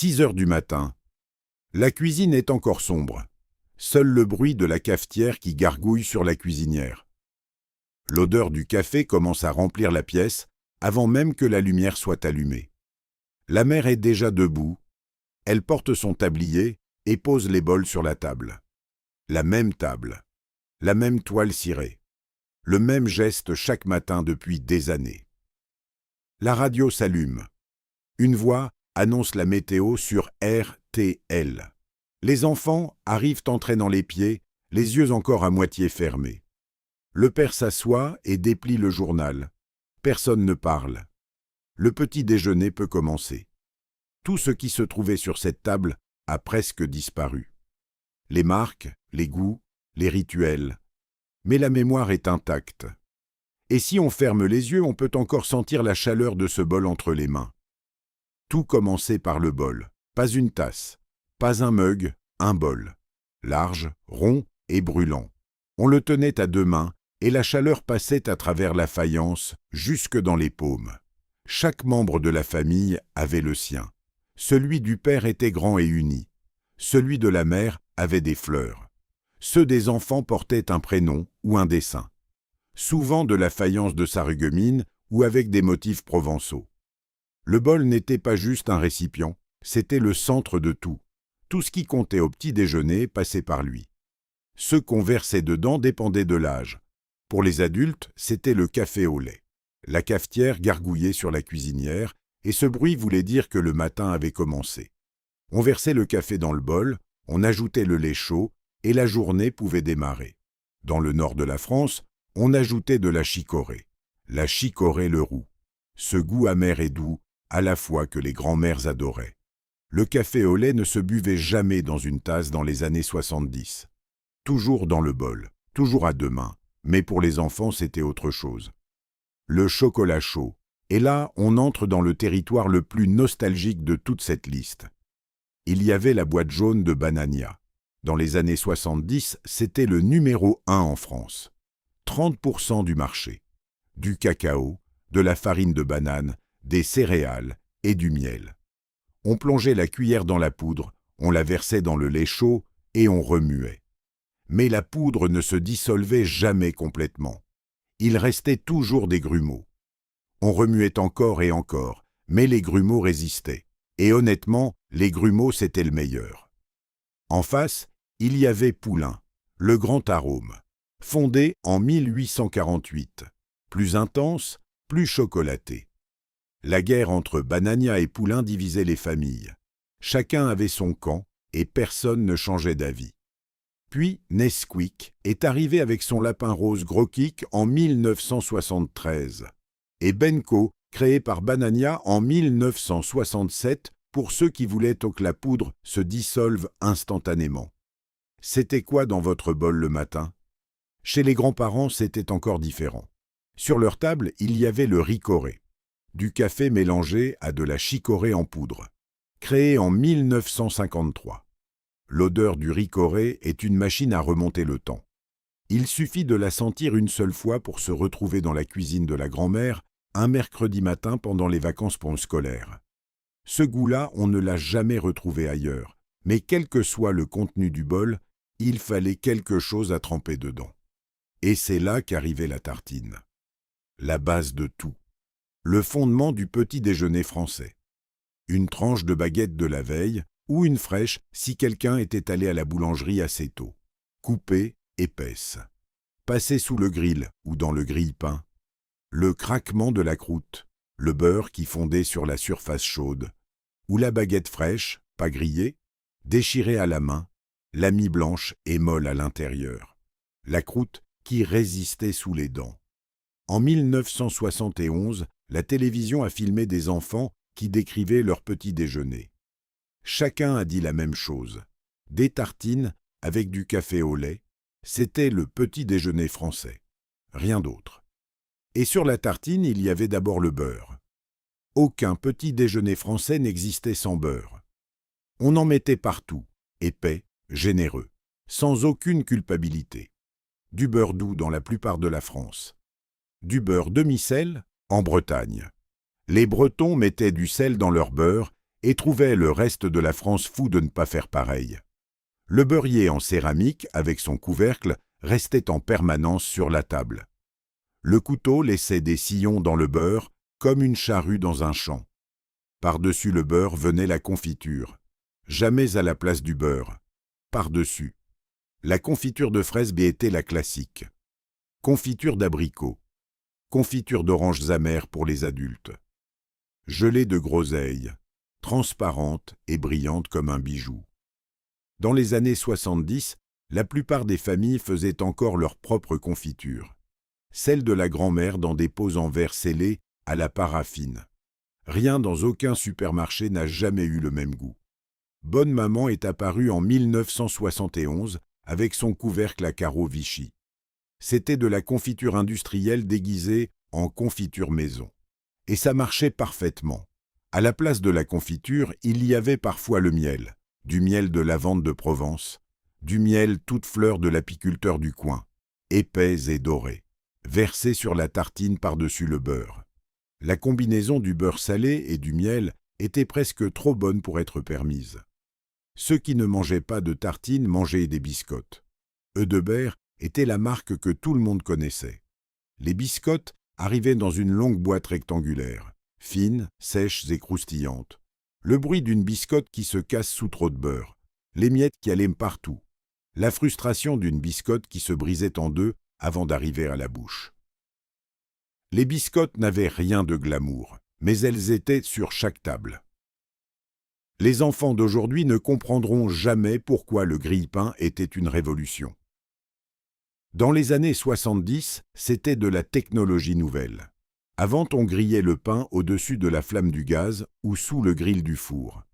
6 heures du matin. La cuisine est encore sombre. Seul le bruit de la cafetière qui gargouille sur la cuisinière. L'odeur du café commence à remplir la pièce avant même que la lumière soit allumée. La mère est déjà debout. Elle porte son tablier et pose les bols sur la table. La même table, la même toile cirée, le même geste chaque matin depuis des années. La radio s'allume. Une voix annonce la météo sur RTL. Les enfants arrivent en traînant les pieds, les yeux encore à moitié fermés. Le père s'assoit et déplie le journal. Personne ne parle. Le petit déjeuner peut commencer. Tout ce qui se trouvait sur cette table a presque disparu. Les marques, les goûts, les rituels. Mais la mémoire est intacte. Et si on ferme les yeux, on peut encore sentir la chaleur de ce bol entre les mains. Tout commençait par le bol. Pas une tasse, pas un mug, un bol. Large, rond et brûlant. On le tenait à 2 mains et la chaleur passait à travers la faïence jusque dans les paumes. Chaque membre de la famille avait le sien. Celui du père était grand et uni. Celui de la mère avait des fleurs. Ceux des enfants portaient un prénom ou un dessin. Souvent de la faïence de Sarreguemines ou avec des motifs provençaux. Le bol n'était pas juste un récipient, c'était le centre de tout. Tout ce qui comptait au petit déjeuner passait par lui. Ce qu'on versait dedans dépendait de l'âge. Pour les adultes, c'était le café au lait. La cafetière gargouillait sur la cuisinière, et ce bruit voulait dire que le matin avait commencé. On versait le café dans le bol, on ajoutait le lait chaud, et la journée pouvait démarrer. Dans le nord de la France, on ajoutait de la chicorée. La chicorée le roux. Ce goût amer et doux, à la fois que les grands-mères adoraient. Le café au lait ne se buvait jamais dans une tasse dans les années 70. Toujours dans le bol, toujours à 2 mains, mais pour les enfants c'était autre chose. Le chocolat chaud, et là on entre dans le territoire le plus nostalgique de toute cette liste. Il y avait la boîte jaune de Banania. Dans les années 70, c'était le numéro 1 en France. 30% du marché. Du cacao, de la farine de banane, des céréales et du miel. On plongeait la cuillère dans la poudre, on la versait dans le lait chaud et on remuait. Mais la poudre ne se dissolvait jamais complètement. Il restait toujours des grumeaux. On remuait encore et encore, mais les grumeaux résistaient. Et honnêtement, les grumeaux c'était le meilleur. En face, il y avait Poulain, le grand arôme, fondé en 1848. Plus intense, plus chocolaté. La guerre entre Banania et Poulain divisait les familles. Chacun avait son camp et personne ne changeait d'avis. Puis Nesquik est arrivé avec son lapin rose Gros-Kik en 1973 et Benko, créé par Banania en 1967 pour ceux qui voulaient que la poudre se dissolve instantanément. C'était quoi dans votre bol le matin? Chez les grands-parents, c'était encore différent. Sur leur table, il y avait le ricoré, du café mélangé à de la chicorée en poudre, créé en 1953. L'odeur du ricoré est une machine à remonter le temps. Il suffit de la sentir une seule fois pour se retrouver dans la cuisine de la grand-mère un mercredi matin pendant les vacances scolaires. Ce goût-là, on ne l'a jamais retrouvé ailleurs, mais quel que soit le contenu du bol, il fallait quelque chose à tremper dedans. Et c'est là qu'arrivait la tartine. La base de tout. Le fondement du petit déjeuner français. Une tranche de baguette de la veille, ou une fraîche si quelqu'un était allé à la boulangerie assez tôt. Coupée, épaisse. Passée sous le grill ou dans le grille-pain. Le craquement de la croûte, le beurre qui fondait sur la surface chaude. Ou la baguette fraîche, pas grillée, déchirée à la main, la mi-blanche et molle à l'intérieur. La croûte qui résistait sous les dents. En 1971, la télévision a filmé des enfants qui décrivaient leur petit déjeuner. Chacun a dit la même chose. Des tartines avec du café au lait, c'était le petit déjeuner français. Rien d'autre. Et sur la tartine, il y avait d'abord le beurre. Aucun petit déjeuner français n'existait sans beurre. On en mettait partout, épais, généreux, sans aucune culpabilité. Du beurre doux dans la plupart de la France. Du beurre demi-sel en Bretagne. Les Bretons mettaient du sel dans leur beurre et trouvait le reste de la France fou de ne pas faire pareil. Le beurrier en céramique, avec son couvercle, restait en permanence sur la table. Le couteau laissait des sillons dans le beurre, comme une charrue dans un champ. Par-dessus le beurre venait la confiture. Jamais à la place du beurre. Par-dessus. La confiture de fraises était la classique. Confiture d'abricots. Confiture d'oranges amères pour les adultes. Gelée de groseille, transparente et brillante comme un bijou. Dans les années 70, la plupart des familles faisaient encore leur propre confiture. Celle de la grand-mère dans des pots en verre scellés à la paraffine. Rien dans aucun supermarché n'a jamais eu le même goût. Bonne Maman est apparue en 1971 avec son couvercle à carreaux Vichy. C'était de la confiture industrielle déguisée en confiture maison. Et ça marchait parfaitement. À la place de la confiture, il y avait parfois le miel, du miel de lavande de Provence, du miel toute fleur de l'apiculteur du coin, épais et doré, versé sur la tartine par-dessus le beurre. La combinaison du beurre salé et du miel était presque trop bonne pour être permise. Ceux qui ne mangeaient pas de tartines mangeaient des biscottes. Eudebert était la marque que tout le monde connaissait. Les biscottes arrivaient dans une longue boîte rectangulaire, fines, sèches et croustillantes. Le bruit d'une biscotte qui se casse sous trop de beurre, les miettes qui allaient partout, la frustration d'une biscotte qui se brisait en deux avant d'arriver à la bouche. Les biscottes n'avaient rien de glamour, mais elles étaient sur chaque table. Les enfants d'aujourd'hui ne comprendront jamais pourquoi le grille-pain était une révolution. Dans les années 70, c'était de la technologie nouvelle. Avant, on grillait le pain au-dessus de la flamme du gaz ou sous le grill du four.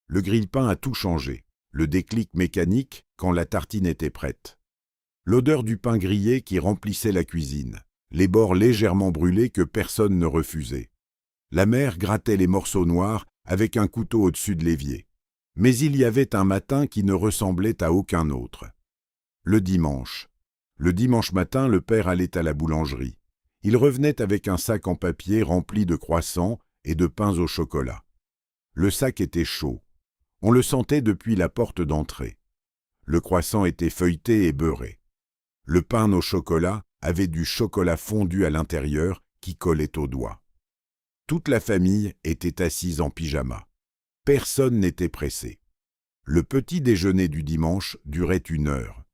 Le grille-pain a tout changé, le déclic mécanique quand la tartine était prête. L'odeur du pain grillé qui remplissait la cuisine, les bords légèrement brûlés que personne ne refusait. La mère grattait les morceaux noirs avec un couteau au-dessus de l'évier. Mais il y avait un matin qui ne ressemblait à aucun autre. Le dimanche. Le dimanche matin, le père allait à la boulangerie. Il revenait avec un sac en papier rempli de croissants et de pains au chocolat. Le sac était chaud. On le sentait depuis la porte d'entrée. Le croissant était feuilleté et beurré. Le pain au chocolat avait du chocolat fondu à l'intérieur qui collait aux doigts. Toute la famille était assise en pyjama. Personne n'était pressé. Le petit déjeuner du dimanche durait 1 heure.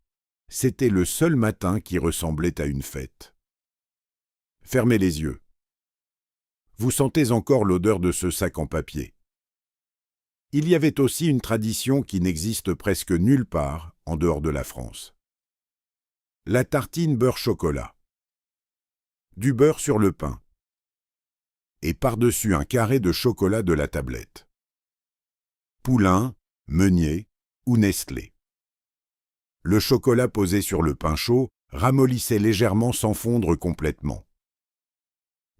C'était le seul matin qui ressemblait à une fête. Fermez les yeux. Vous sentez encore l'odeur de ce sac en papier. Il y avait aussi une tradition qui n'existe presque nulle part en dehors de la France. La tartine beurre-chocolat. Du beurre sur le pain. Et par-dessus un carré de chocolat de la tablette. Poulain, Meunier ou Nestlé. Le chocolat posé sur le pain chaud ramollissait légèrement sans fondre complètement.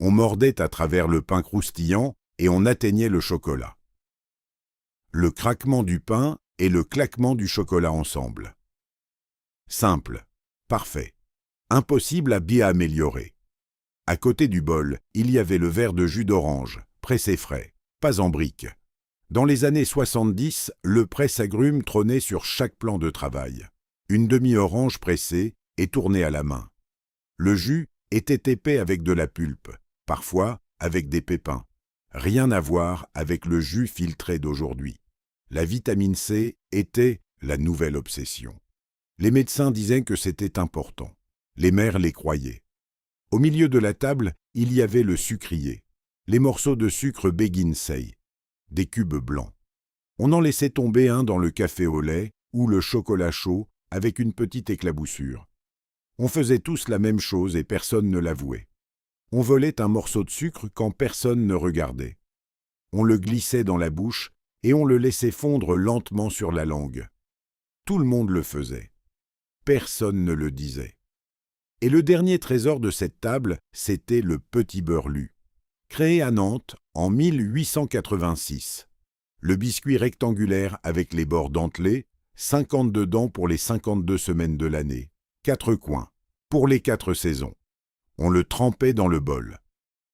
On mordait à travers le pain croustillant et on atteignait le chocolat. Le craquement du pain et le claquement du chocolat ensemble. Simple, parfait, impossible à bien améliorer. À côté du bol, il y avait le verre de jus d'orange, pressé frais, pas en brique. Dans les années 70, le presse-agrumes trônait sur chaque plan de travail. Une demi-orange pressée et tournée à la main. Le jus était épais avec de la pulpe, parfois avec des pépins. Rien à voir avec le jus filtré d'aujourd'hui. La vitamine C était la nouvelle obsession. Les médecins disaient que c'était important. Les mères les croyaient. Au milieu de la table, il y avait le sucrier, les morceaux de sucre Beguinsey, des cubes blancs. On en laissait tomber un dans le café au lait ou le chocolat chaud avec une petite éclaboussure. On faisait tous la même chose et personne ne l'avouait. On volait un morceau de sucre quand personne ne regardait. On le glissait dans la bouche et on le laissait fondre lentement sur la langue. Tout le monde le faisait. Personne ne le disait. Et le dernier trésor de cette table, c'était le petit beurre lu. Créé à Nantes en 1886. Le biscuit rectangulaire avec les bords dentelés, 52 dents pour les 52 semaines de l'année, 4 coins, pour les 4 saisons. On le trempait dans le bol.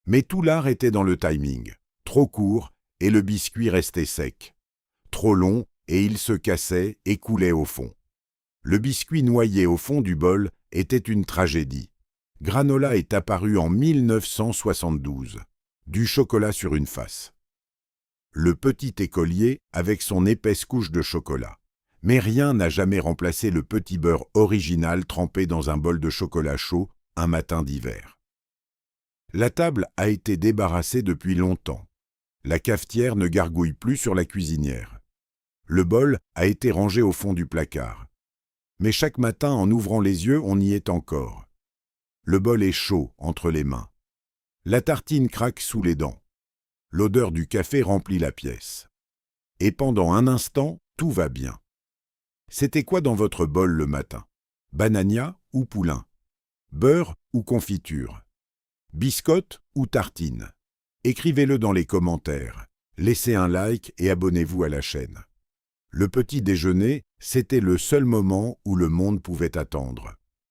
Mais tout l'art était dans le timing, trop court et le biscuit restait sec. Trop long, et il se cassait et coulait au fond. Le biscuit noyé au fond du bol était une tragédie. Granola est apparu en 1972. Du chocolat sur une face. Le petit écolier avec son épaisse couche de chocolat. Mais rien n'a jamais remplacé le petit beurre original trempé dans un bol de chocolat chaud un matin d'hiver. La table a été débarrassée depuis longtemps. La cafetière ne gargouille plus sur la cuisinière. Le bol a été rangé au fond du placard. Mais chaque matin, en ouvrant les yeux, on y est encore. Le bol est chaud entre les mains. La tartine craque sous les dents. L'odeur du café remplit la pièce. Et pendant un instant, tout va bien. C'était quoi dans votre bol le matin? Banania ou poulain? Beurre ou confiture? Biscotte ou tartine? Écrivez-le dans les commentaires. Laissez un like et abonnez-vous à la chaîne. Le petit déjeuner, c'était le seul moment où le monde pouvait attendre.